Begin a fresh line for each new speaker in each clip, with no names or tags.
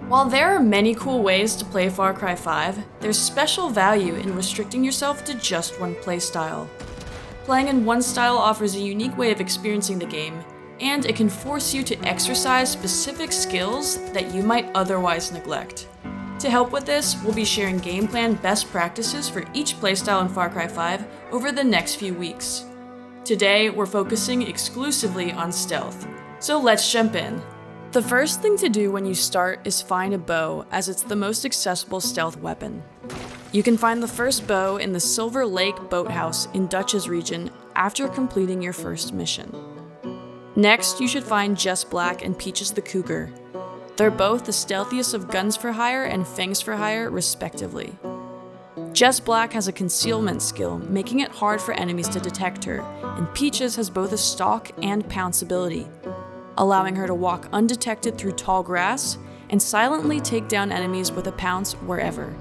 While there are many cool ways to play Far Cry 5, there's special value in restricting yourself to just one playstyle. Playing in one style offers a unique way of experiencing the game, and it can force you to exercise specific skills that you might otherwise neglect. To help with this, we'll be sharing game plan best practices for each playstyle in Far Cry 5 over the next few weeks. Today, we're focusing exclusively on stealth, so let's jump in. The first thing to do when you start is find a bow, as it's the most accessible stealth weapon. You can find the first bow in the Silver Lake Boathouse in Dutchess region after completing your first mission. Next, you should find Jess Black and Peaches the Cougar. They're both the stealthiest of Guns for Hire and Fangs for Hire, respectively. Jess Black has a concealment skill, making it hard for enemies to detect her, and Peaches has both a stalk and pounce ability, allowing her to walk undetected through tall grass and silently take down enemies with a pounce wherever.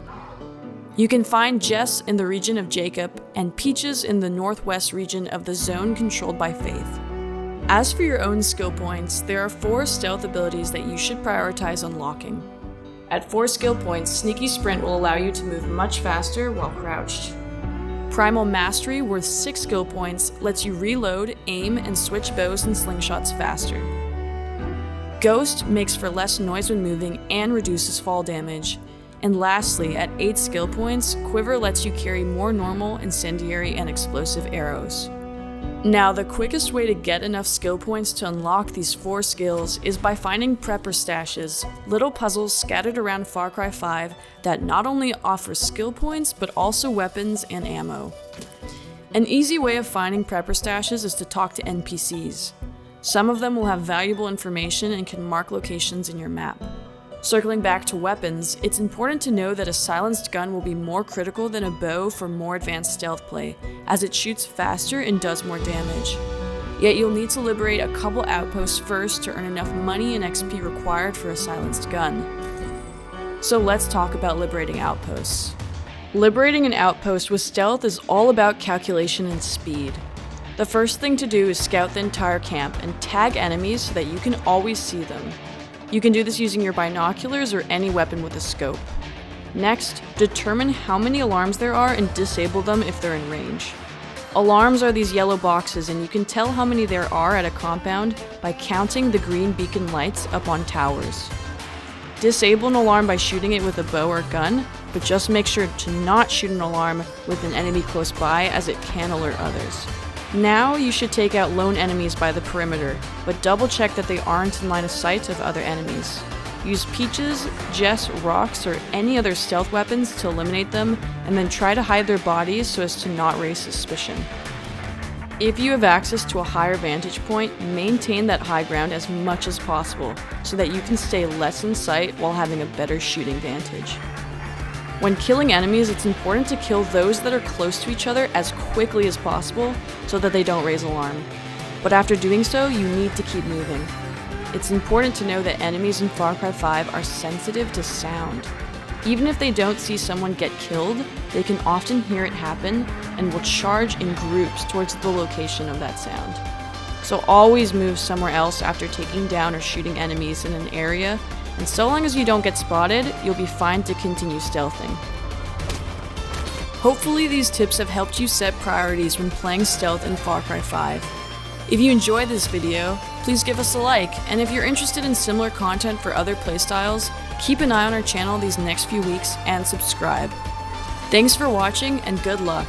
You can find Jess in the region of Jacob and Peaches in the northwest region of the zone controlled by Faith. As for your own skill points, there are 4 stealth abilities that you should prioritize unlocking. At 4 skill points, Sneaky Sprint will allow you to move much faster while crouched. Primal Mastery, worth 6 skill points, lets you reload, aim, and switch bows and slingshots faster. Ghost makes for less noise when moving and reduces fall damage. And lastly, at 8 skill points, Quiver lets you carry more normal, incendiary, and explosive arrows. Now, the quickest way to get enough skill points to unlock these 4 skills is by finding prepper stashes, little puzzles scattered around Far Cry 5 that not only offer skill points, but also weapons and ammo. An easy way of finding prepper stashes is to talk to NPCs. Some of them will have valuable information and can mark locations in your map. Circling back to weapons, it's important to know that a silenced gun will be more critical than a bow for more advanced stealth play, as it shoots faster and does more damage. Yet you'll need to liberate a couple outposts first to earn enough money and XP required for a silenced gun. So let's talk about liberating outposts. Liberating an outpost with stealth is all about calculation and speed. The first thing to do is scout the entire camp and tag enemies so that you can always see them. You can do this using your binoculars or any weapon with a scope. Next, determine how many alarms there are and disable them if they're in range. Alarms are these yellow boxes, and you can tell how many there are at a compound by counting the green beacon lights up on towers. Disable an alarm by shooting it with a bow or gun, but just make sure to not shoot an alarm with an enemy close by, as it can alert others. Now you should take out lone enemies by the perimeter, but double check that they aren't in line of sight of other enemies. Use Peaches, Jess, rocks, or any other stealth weapons to eliminate them, and then try to hide their bodies so as to not raise suspicion. If you have access to a higher vantage point, maintain that high ground as much as possible so that you can stay less in sight while having a better shooting vantage. When killing enemies, it's important to kill those that are close to each other as quickly as possible so that they don't raise alarm. But after doing so, you need to keep moving. It's important to know that enemies in Far Cry 5 are sensitive to sound. Even if they don't see someone get killed, they can often hear it happen and will charge in groups towards the location of that sound. So always move somewhere else after taking down or shooting enemies in an area, and so long as you don't get spotted, you'll be fine to continue stealthing. Hopefully these tips have helped you set priorities when playing stealth in Far Cry 5. If you enjoyed this video, please give us a like, and if you're interested in similar content for other playstyles, keep an eye on our channel these next few weeks and subscribe. Thanks for watching, and good luck!